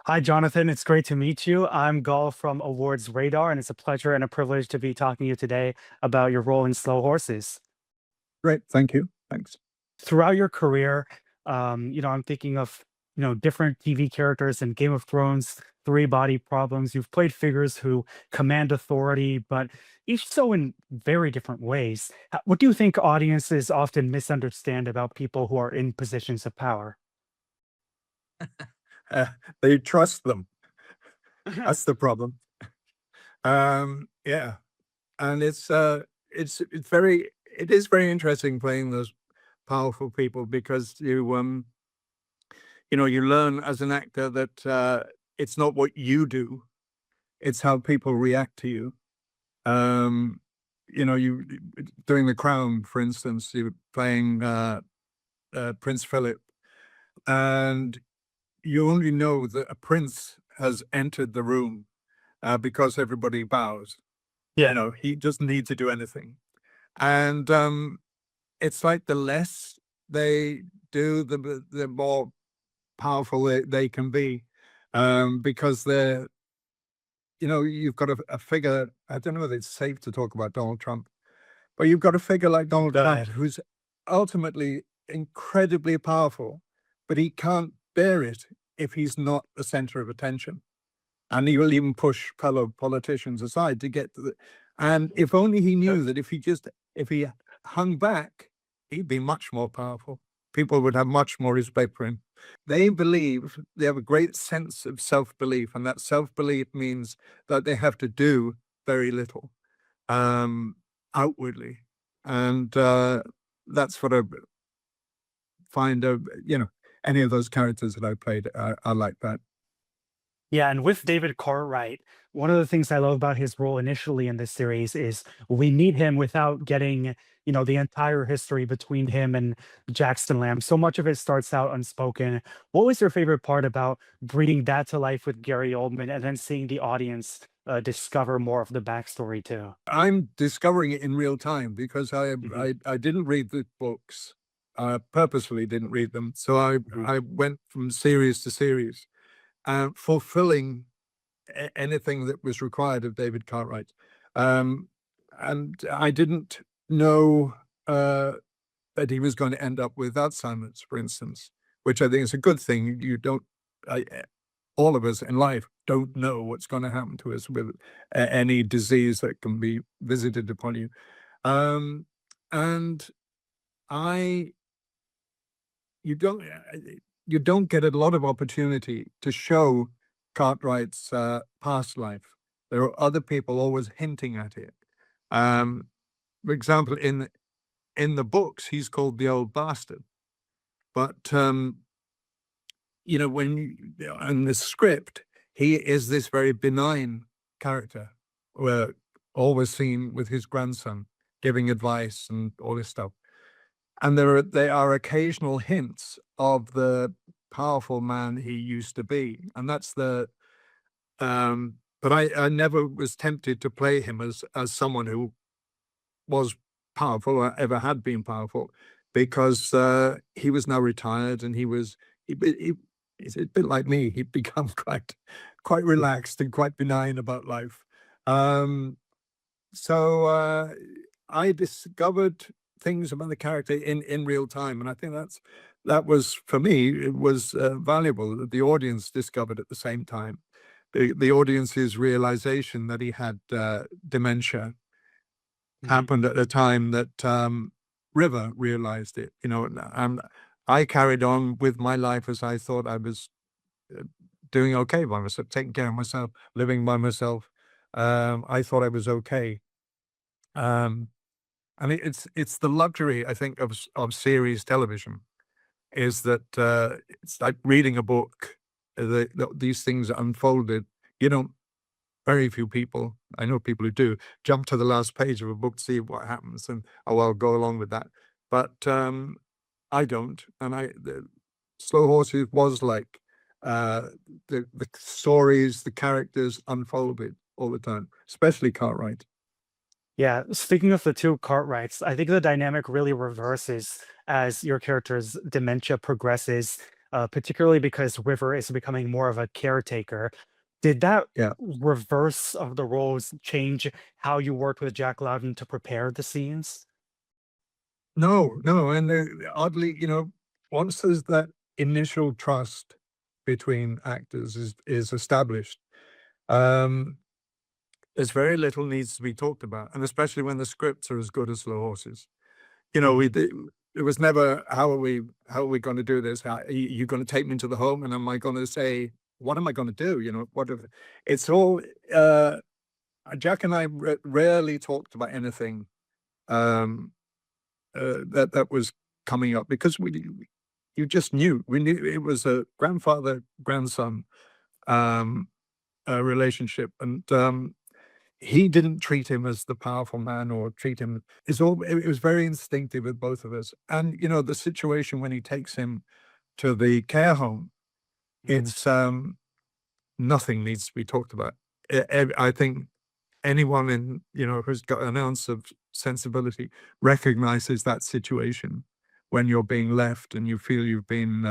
Hi, Jonathan. It's great to meet you. I'm Gul from AwardsRadar, and it's a pleasure and a privilege to be talking to you today about your role in Slow Horses. Great. Thank you. Thanks. Throughout your career, I'm thinking of, different TV characters in Game of Thrones, Three Body Problems. You've played figures who command authority, but each so in very different ways. What do you think audiences often misunderstand about people who are in positions of power? Uh, they trust them. That's the problem. Yeah, and it is very interesting playing those powerful people because you learn as an actor that it's not what you do, it's how people react to you. Um, you doing The Crown, for instance, you're playing Prince Philip, and you only know that a prince has entered the room because everybody bows. Yeah. He doesn't need to do anything. And it's like the less they do, the more powerful they can be. Because you've got a figure, I don't know whether it's safe to talk about Donald Trump, but you've got a figure like Donald Go Trump ahead. who's ultimately incredibly powerful, but he can't bear it if he's not the center of attention. And he will even push fellow politicians aside to get to the. And if only he knew that if he hung back, he'd be much more powerful. People would have much more respect for him. They have a great sense of self-belief, and that self-belief means that they have to do very little um, outwardly. And that's what I find any of those characters that I played are like that. Yeah, and with David Cartwright, one of the things I love about his role initially in this series is we meet him without getting, the entire history between him and Jackson Lamb. So much of it starts out unspoken. What was your favorite part about bringing that to life with Gary Oldman and then seeing the audience discover more of the backstory too? I'm discovering it in real time because I Hmm. I, I didn't read the books. I purposefully didn't read them. So Hmm. I went from series to series, fulfilling anything that was required of David Cartwright. Um, and I didn't know that he was going to end up with Alzheimer's, for instance, which I think is a good thing. You don't, I, all of us in life don't know what's going to happen to us with any disease that can be visited upon you. Um, and I, you don't, you don't get a lot of opportunity to show Cartwright's past life. There are other people always hinting at it. For example, in the books, he's called the old bastard, but in the script, he is this very benign character, where always seen with his grandson giving advice and all this stuff. And there are occasional hints of the powerful man he used to be, and that's the. But I never was tempted to play him as someone who was powerful or ever had been powerful, because he was now retired and he's a bit like me. He'd become quite relaxed and quite benign about life. Um, so I discovered things about the character in real time, and I think that was, for me, it was valuable that the audience discovered at the same time. The audience's realization that he had dementia Hmm. happened at a time that River realized it. And I carried on with my life as I thought I was uh, doing okay by myself, taking care of myself, living by myself. I thought I was okay. Um, and it's the luxury, I think, of series television, is that it's like reading a book. These things are unfolded. You don't. Very few people, I know people who do, jump to the last page of a book to see what happens, and I'll go along with that. But I don't, and the Slow Horses was like the stories, the characters unfolded all the time, especially Cartwright. Yeah, speaking of the two Cartwrights, I think the dynamic really reverses as your character's dementia progresses. particularly because River is becoming more of a caretaker. Did that Yeah. reverse of the roles change how you worked with Jack Lowden to prepare the scenes? No, no, and oddly, once there's that initial trust between actors is established, um, there's very little needs to be talked about, and especially when the scripts are as good as Slow Horses. We Mhm. did, it was never how are we going to do this? How are you going to take me to the home, and am I going to say what am I going to do? What if it's all Jack and I rarely talked about anything um, that was coming up because you just knew we knew it was a grandfather grandson um, relationship, and he didn't treat him as the powerful man or treat him. It was very instinctive with both of us, and the situation when he takes him to the care home, Mhm. it's nothing needs to be talked about. I think anyone who's got an ounce of sensibility recognizes that situation when you're being left and you feel you're being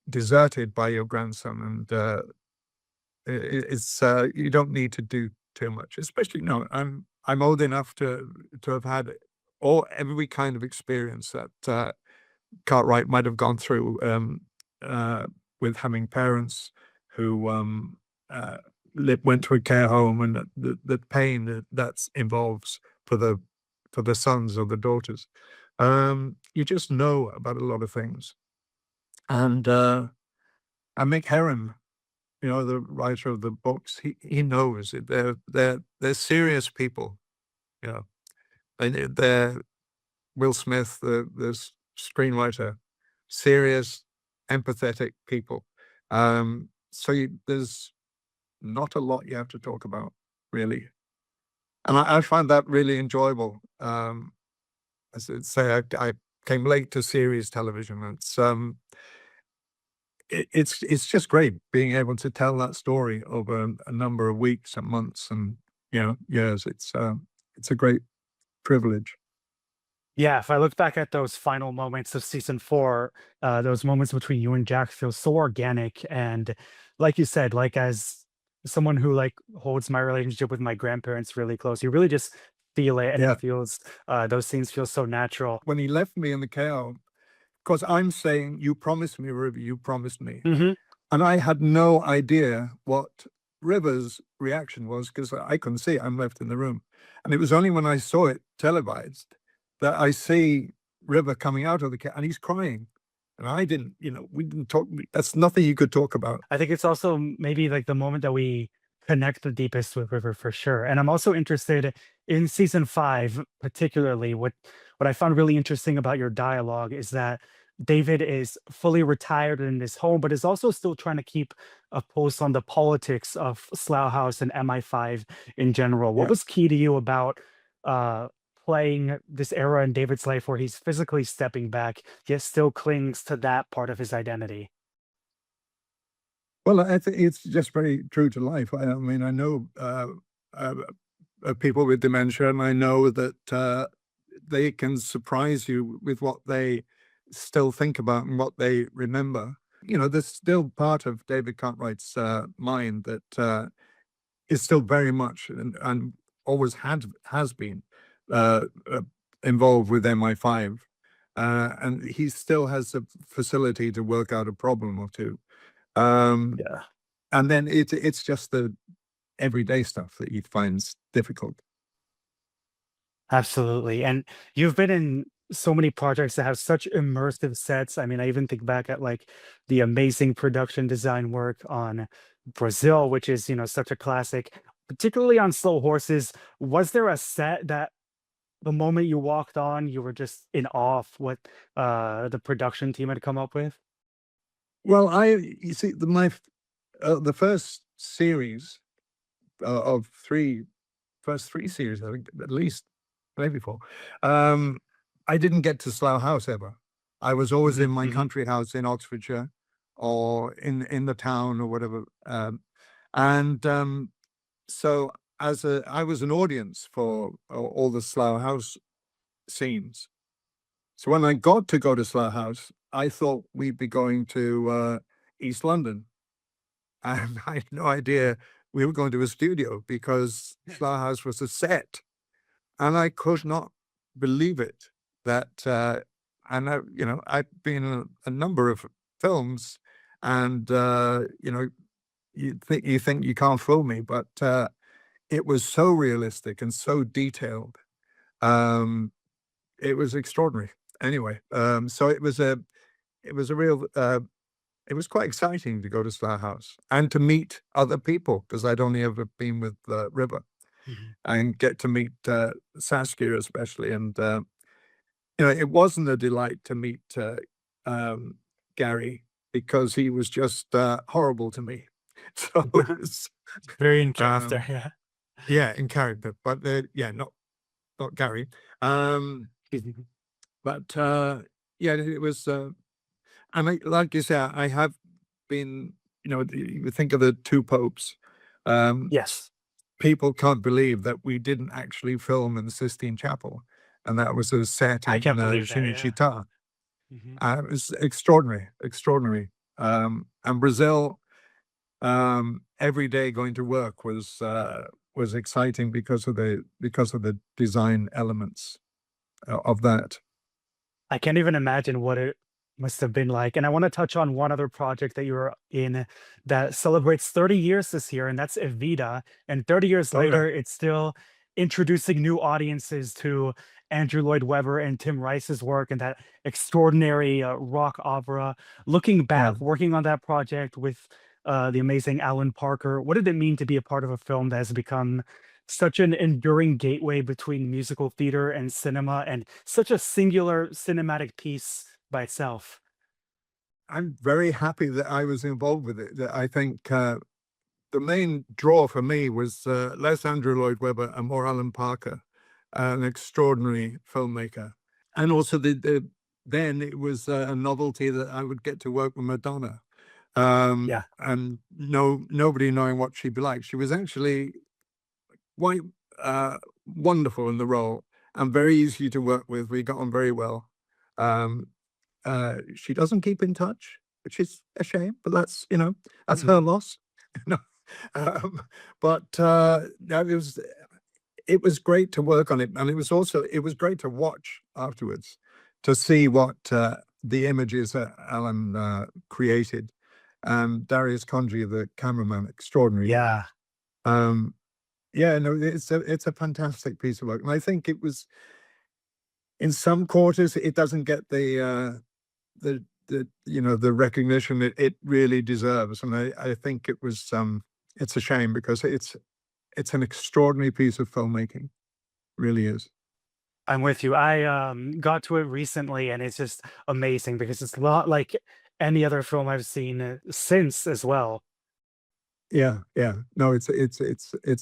deserted by your grandson, and it's you don't need to do too much, especially no. I'm old enough to have had every kind of experience that Cartwright might have gone through uh, with having parents who uh, went to a care home, and the pain that's involves for the sons or the daughters. You just know about a lot of things, and Mick Herron, the writer of the books, he knows it. They're serious people, you know. They're Will Smith, the screenwriter, serious, empathetic people. There's not a lot you have to talk about, really. And I find that really enjoyable. As I say, I came late to series television. It's just great being able to tell that story over a number of weeks and months and years. It's a great privilege. Yeah, if I look back at those final moments of season 4, those moments between you and Jack feel so organic, and like you said, like, as someone who, like, holds my relationship with my grandparents really close, you really just feel it, and it Yeah. feels, those scenes feel so natural. When he left me in the care, because I'm saying, "You promised me, River, you promised me." Mhm. And I had no idea what River's reaction was because I couldn't see it. I'm left in the room. And it was only when I saw it televised that I see River coming out of the car and he's crying. And I didn't, we didn't talk. That's nothing you could talk about. I think it's also maybe like the moment that we connect the deepest with River for sure. And I'm also interested in season 5, particularly what I found really interesting about your dialogue is that David is fully retired in his home, but is also still trying to keep a pulse on the politics of Slough House and MI5 in general. What Yeah. was key to you about uh, playing this era in David's life where he's physically stepping back, yet still clings to that part of his identity? Well, I think it's just very true to life. I mean, I know uh, people with dementia, and I know that they can surprise you with what they still think about and what they remember. There's still part of David Cartwright's mind that is still very much and always has been uh, uh, involved with MI5. And he still has the facility to work out a problem or two. Um, Yeah. and then it's just the everyday stuff that he finds difficult. Absolutely. And you've been in so many projects that have such immersive sets. I mean, I even think back at like the amazing production design work on Brazil, which is, such a classic, particularly on Slow Horses. Was there a set that the moment you walked on, you were just in awe of what the production team had come up with? Well, you see, the first series of first three series, I think, at least, maybe four. Um, I didn't get to Slough House ever. I was always in Mhm, my mhm. country house in Oxfordshire or in the town or whatever. And so I was an audience for all the Slough House scenes. So when I got to go to Slough House, I thought we'd be going to East London, and I had no idea we were going to a studio because Slough House was a set, and I could not believe it. That and I, I'd been in a number of films, and you think you can't fool me, but it was so realistic and so detailed. Um, it was extraordinary. Anyway, so it was a real it was quite exciting to go to Slough House and to meet other people because I'd only ever been with River, Mhm. and get to meet Saskia especially. And it wasn't a delight to meet Gary because he was just horrible to me. So it was, Very in character, um, yeah. yeah, in character, but yeah, not Gary. Um, but yeah, it was. Like you say, I have been. You think of the two popes. Um, Yes, People can't believe that we didn't actually film in the Sistine Chapel, and that was a set I in can't believe that, yeah. Cinecittà. Mhm. It was extraordinary, extraordinary. And Brazil, every day going to work was exciting because of the design elements of that. I can't even imagine what it must have been like. And I want to touch on one other project that you were in that celebrates 30 years this year, and that's Evita. And 30 years Oh yeah, later, it's still introducing new audiences to Andrew Lloyd Webber and Tim Rice's work and that extraordinary rock opera. Looking yeah. back, working on that project with the amazing Alan Parker, what did it mean to be a part of a film that has become such an enduring gateway between musical theater and cinema and such a singular cinematic piece by itself? I'm very happy that I was involved with it. I think the main draw for me was less Andrew Lloyd Webber and more Alan Parker, an extraordinary filmmaker. And also then it was a novelty that I would get to work with Madonna. Yeah. And nobody knowing what she'd be like. She was actually quite wonderful in the role and very easy to work with. We got on very well. Um, she doesn't keep in touch, which is a shame, but that's Mhm. her loss. No, um, but no, it was great to work on it, and it was great to watch afterwards to see what the images that Alan created. Darius Conji, the cameraman, extraordinary. Yeah. Um, yeah, no, it's a fantastic piece of work, and I think it was in some quarters it doesn't get the recognition it really deserves, and I think it's a shame because it's an extraordinary piece of filmmaking, really is. I'm with you. I got to it recently and it's just amazing because it's not like any other film I've seen since as well. Yeah, yeah. No, it's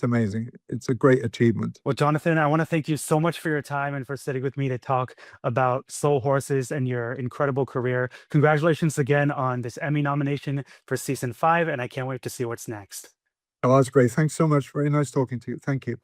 amazing. It's a great achievement. Well, Jonathan, I want to thank you so much for your time and for sitting with me to talk about Soul Horses and your incredible career. Congratulations again on this Emmy nomination for season 5, and I can't wait to see what's next. Oh, that's great. Thanks so much. Very nice talking to you. Thank you.